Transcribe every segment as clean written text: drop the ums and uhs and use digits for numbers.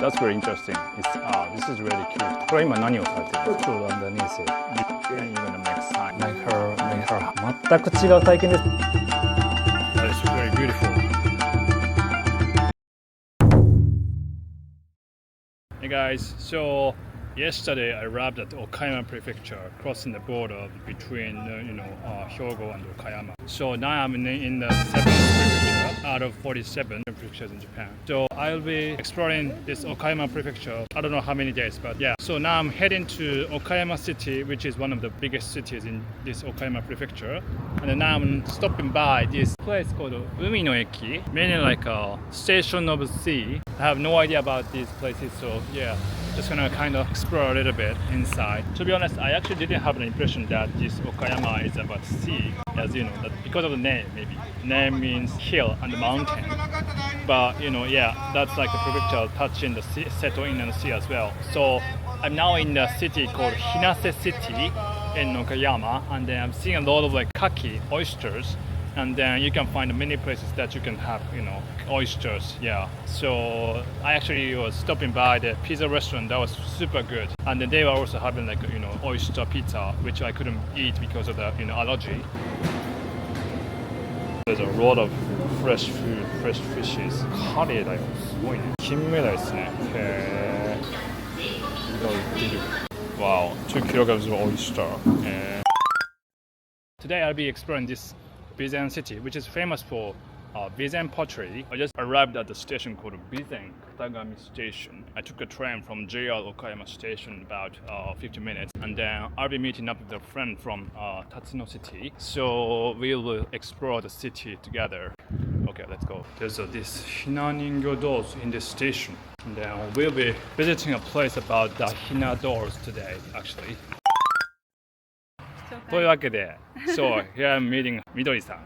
That's very interesting. This is really cute. これ今何をされてるの？ちょうどunderneath it. You're gonna make sign. Make her. 全く違う体験です。That is very beautiful. Hey guys, so yesterday I arrived at Okayama Prefecture, crossing the border between Hyogo and Okayama. So now I'm in the 7th prefecture out of 47 prefectures in Japan. So I'll be exploring this Okayama Prefecture. I don't know how many days, but yeah. So now I'm heading to Okayama City, which is one of the biggest cities in this Okayama Prefecture. And then now I'm stopping by this place called Umi no Eki, meaning like a station of the sea. I have no idea about these places, so yeah. Just gonna kind of explore a little bit inside. To be honest, I actually didn't have an impression that this Okayama is about sea, as you know, that because of the name maybe. Name means hill and mountain. But yeah, that's like a prefecture touching the sea, settling in the sea as well. So I'm now in the city called Hinase City in Okayama, and then I'm seeing a lot of like kaki, oysters. And then you can find many places that you can have, oysters. Yeah. So I actually was stopping by the pizza restaurant that was super good, and then they were also having like oyster pizza, which I couldn't eat because of the allergy. There's a lot of fresh food, fresh fishes. カレーだよ。すごいね。金目鯛ですね。へー。Wow, 2 kilograms of oyster. Today I'll be exploring this Bizen city, which is famous for Bizen pottery. I just arrived at the station called Bizen Katakami station. I took a train from JR Okayama station about 50 minutes, and then I'll be meeting up with a friend from Tatsuno city. So we will explore the city together. Okay, let's go. There's this Hina Ningyo dolls in this station, and then we'll be visiting a place about the Hina dolls today, actually. というわけで、so here I'm meeting Midori-san.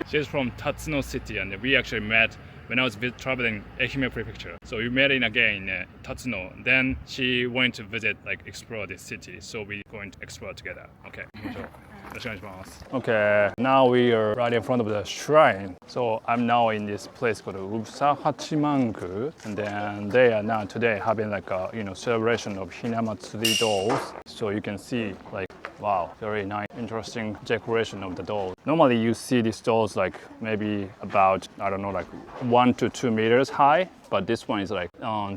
She's from Tatsuno City, and we actually met when I was traveling Ehime Prefecture. So we met in again in Tatsuno. Then she went to visit, explore this city. So we're going to explore together. Okay. Okay, now we are right in front of the shrine. So I'm now in this place called Usahachimangu, and then they are now today having like a celebration of Hinamatsuri dolls. So you can see wow, very nice, interesting decoration of the doll. Normally you see these dolls maybe about, I don't know, 1 to 2 meters high, but this one is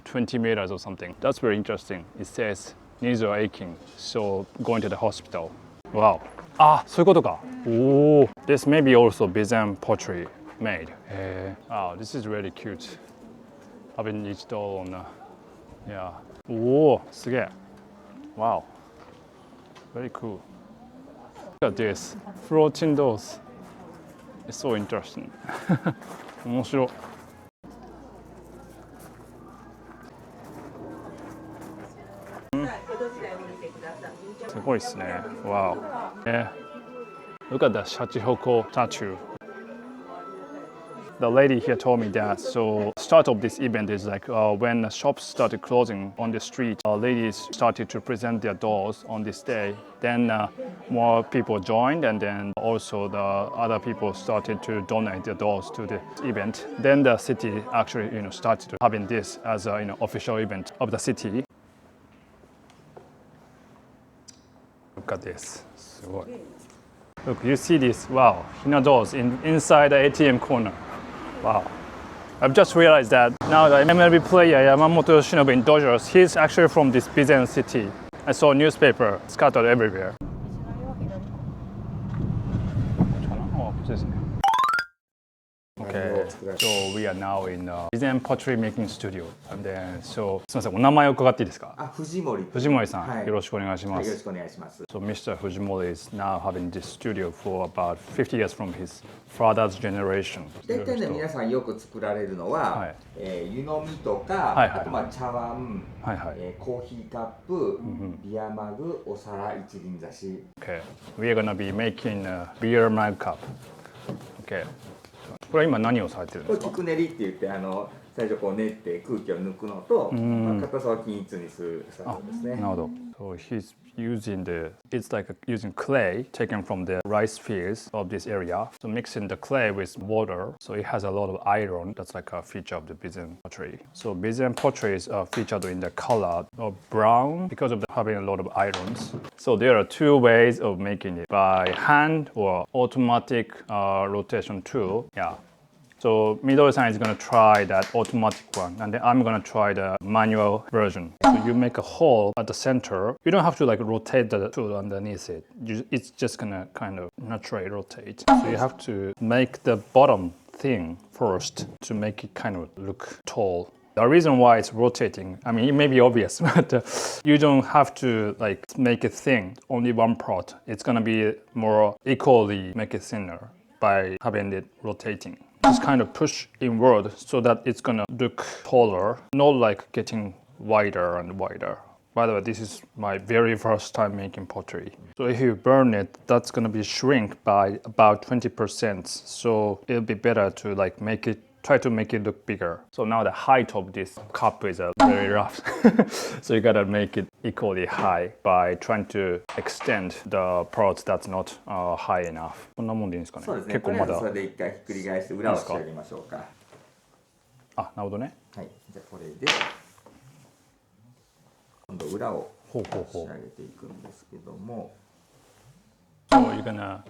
20 meters or something. That's very interesting. It says knees are aching, so going to the hospital. Wow. そういうことか。This may be also Bizen pottery made. Wow, this is really cute. Having each doll on yeah. すげえ。Wow. Very cool. Look at this. Floating dolls. It's so interesting. 面白い。すごいですね。Wow. Yeah. Look at the Shachihoko tattoo. The lady here told me that start of this event is when the shops started closing on the street, ladies started to present their dolls on this day. Then more people joined, and then also the other people started to donate their dolls to the event. Then the city actually started having this as an official event of the city. Look at this. すごい. Look, you see this, wow, Hina dolls inside the ATM corner. Wow. I've just realized that now the MLB player Yamamoto Yoshinobu in Dodgers, he's actually from this Bizen city. I saw a newspaper scattered everywhere. Okay, so we are now in Bizen pottery making studio. And then, すみません、お名前を伺っていいですか？藤森さん、よろしくお願いします。よろしくお願いします。So Mr. Fujimori is now having this studio for about 50 years from his father's generation. 大体ね、皆さんよく作られるのは、湯飲みとか、あと茶碗、コーヒーカップ、ビアマグ、お皿、一輪挿し。Okay, we are gonna be making a beer mug cup. Okay. これは今何をされてるんですか？これ菊練りって言って最初こう練って空気を抜くのと、硬さを均一にする作業ですね。なるほど。So he's using it's like using clay taken from the rice fields of this area. So mixing the clay with water, so it has a lot of iron. That's like a feature of the Bizen pottery. So Bizen pottery is featured in the color of brown because of having a lot of irons. So there are two ways of making it: by hand or automatic rotation tool. Yeah. So Midori-san is going to try that automatic one, and then I'm going to try the manual version. So you make a hole at the center. You don't have to like rotate the tool underneath it. It's just going to kind of naturally rotate. So you have to make the bottom thin first to make it kind of look tall. The reason why it's rotating, I mean, it may be obvious, but you don't have to like make it thin, only one part. It's going to be more equally make it thinner by having it rotating. Just kind of push inward so that it's gonna look taller, not like getting wider and wider. By the way, this is my very first time making pottery. So if you burn it, that's gonna be shrink by about 20%. So it'll be better to like try to make it look bigger. So now the height of this cup is very rough. So you gotta make it equally high by trying to extend the parts that's not high enough. こんなもんでいいんですかね。そうですね。とりあえずそれで一回ひっくり返して裏を仕上げましょうか。あ、なるほどね。はい。じゃあこれで今度裏を仕上げていくんですけども。So you're gonna,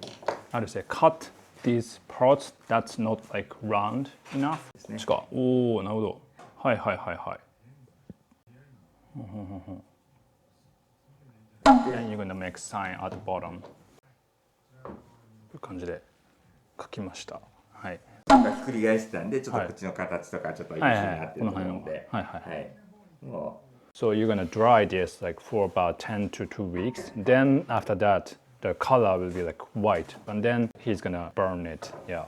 how to say, cut these parts that's not like round enough. ですね。おお、なるほど。はいはいはいはい。And you're gonna make sign at the bottom. こういう感じで書きました。はい。なんかひっくり返してたんで、ちょっと口の形とかちょっと一緒になってると思うので。はいはいはい。もう。So you're gonna dry this like for about 10 to 2 weeks. Then after that, the color will be like white, and then he's gonna burn it. Yeah.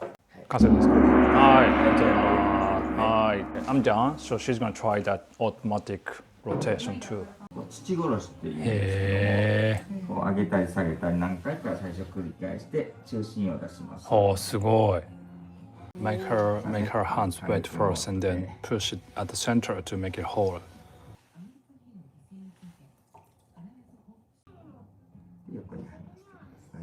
完成ですか？はい、ありがとうございます。はい。I'm done. So she's gonna try that automatic rotation too. 土殺しっていうんですけども、こう上げたり下げたり何回か最初繰り返して中心を出します。おー、すごい。Make her hands wet first, and then push it at the center to make it whole. 横に離してください。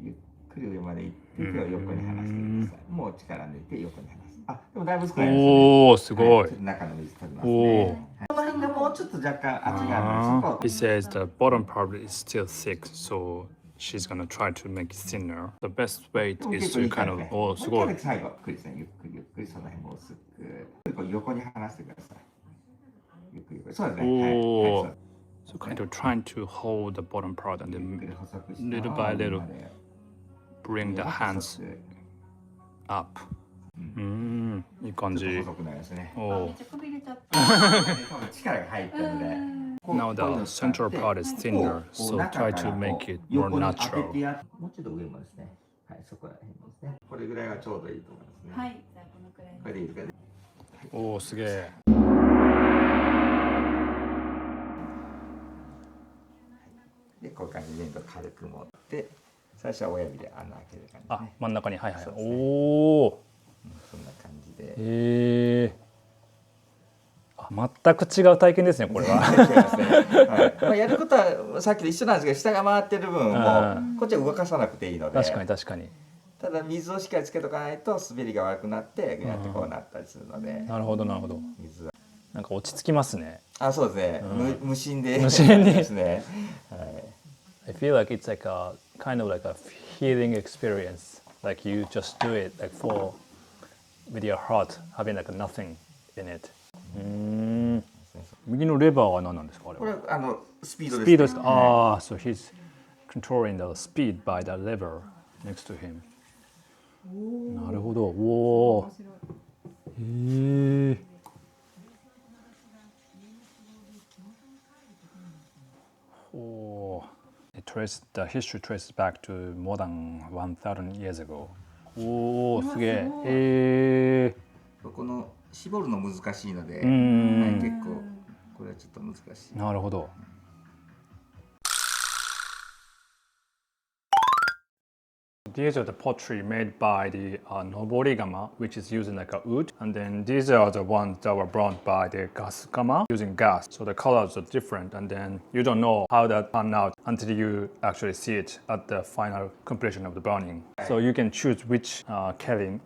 ゆっくり上まで行って手を横に離してください。もう力抜いて横に離す。あ、でもだいぶ少ないですね。おー、すごい。ちょっと中の水取りますね。この辺がもうちょっと若干厚があるので、そこ He says the bottom part is still thick, so she's gonna try to make it thinner. The best way is to kind of, おー、すごい。最後、ゆっくりですね。ゆっくりゆっくりその辺も薄く。横に離してください。ゆっくりゆっくり。そうですね。おー。はい。So kind of trying to hold the bottom part and then little by little bring the hands up. いい感じ。細くなりますね。おー。力が入ったので。Now the central part is thinner, so try to make it more natural. もうちょっと上もですね。はい、そこら辺ですね。これぐらいがちょうどいいと思いますね。はい、じゃあこのくらい。これでいいですかね。おー、すげえ。で、こういう感じで全部軽く持って、最初は親指で穴開ける感じ、ね。あ、真ん中に、はいはい。ね、おお。そんな感じで。全く違う体験ですね、これは。はい、やることはさっきと一緒なんですけど、下が回ってる分もこっちは動かさなくていいので。確かに確かに。ただ水をしっかりつけとかないと滑りが悪くなってやってこうなったりするので。なるほどなるほど。水はなんか落ち着きますね。あ、そうですね。無心で。無心にですね。はい。I feel like it's like a kind of like a healing experience. Like you just do it like for with your heart having like nothing in it. 右のレバーは何なんですか？これスピードです。スピードですか？ああ、so he's controlling the speed by the lever next to him. なるほど。おお。へえ。おお。The history traces back to more than 1,000 years ago. おお、すげえ。へえ。この絞るの難しいので、はい、結構これはちょっと難しい。なるほど。these are the pottery made by the Noborigama, which is using like a wood. And then these are the ones that were burned by the gasgama using gas. So the colors are different, and then you don't know how that turned out until you actually see it at the final completion of the burning. So you can choose which kiln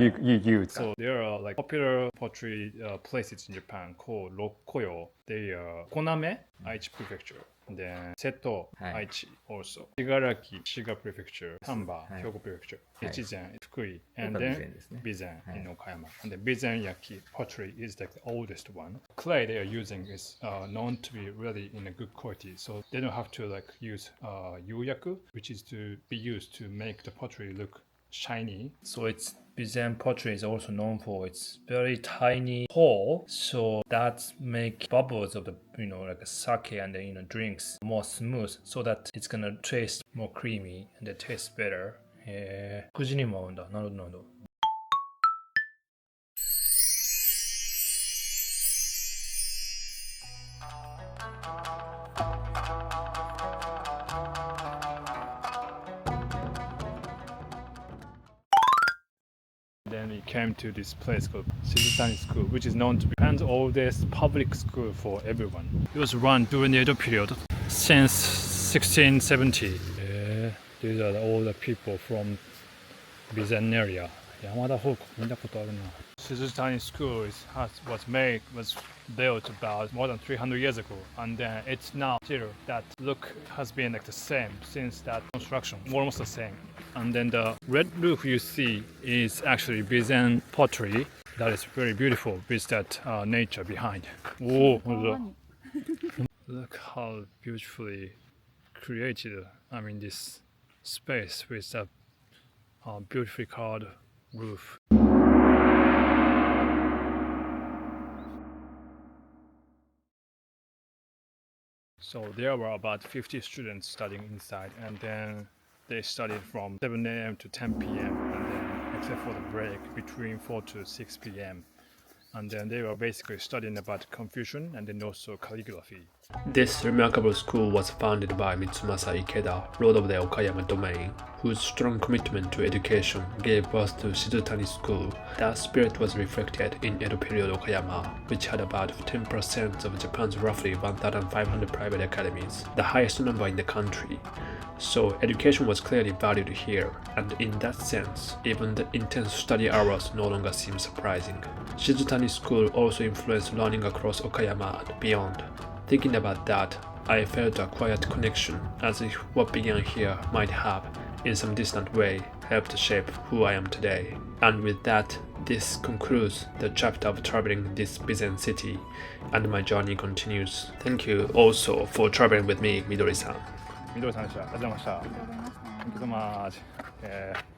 you use. So there are like popular pottery places in Japan called Rokkoyo. They are Koname, Aichi Prefecture. And then Seto, Aichi also. Shigaraki, Shiga Prefecture. Tamba, Hyogo Prefecture. Echizen, Fukui. And then Bizen in Okayama. And the Bizen Yaki pottery is like the oldest one. Clay they are using is known to be really in a good quality. So they don't have to like use yuyaku, which is to be used to make the pottery look shiny. So it's Bizen pottery is also known for its very tiny hole, so that make bubbles of the like a sake and the drinks more smooth, so that it's gonna taste more creamy and it tastes better. 口にも合うんだ。なるほどなるほど。Then we came to this place called Shizutani School, which is known to be Japan's oldest public school for everyone. It was run during the Edo period since 1670. These are all the people from Bizen area. Yamada Hoku, 見たことあるな。Shizutani School was built about more than 300 years ago, and then it's now still that look has been like the same since that construction, almost the same. And then the red roof you see is actually Bizen pottery that is very beautiful with that nature behind. Oh, look how beautifully created this space with that beautifully carved roof. So there were about 50 students studying inside, and then they studied from 7 a.m. to 10 p.m. and then except for the break between 4 to 6 p.m. And then they were basically studying about Confucian and then also calligraphy. This remarkable school was founded by Mitsumasa Ikeda, Lord of the Okayama domain, whose strong commitment to education gave birth to Shizutani School. That spirit was reflected in Edo period Okayama, which had about 10% of Japan's roughly 1,500 private academies, the highest number in the country. So education was clearly valued here, and in that sense, even the intense study hours no longer seem surprising. Shizutani School also influenced learning across Okayama and beyond. Thinking about that, I felt a quiet connection, as if what began here might have, in some distant way, helped shape who I am today. And with that, this concludes the chapter of traveling this Bizen city, and my journey continues. Thank you also for traveling with me, Midori-san. Midori-sanでした。ありがとうございました。Thank you so much.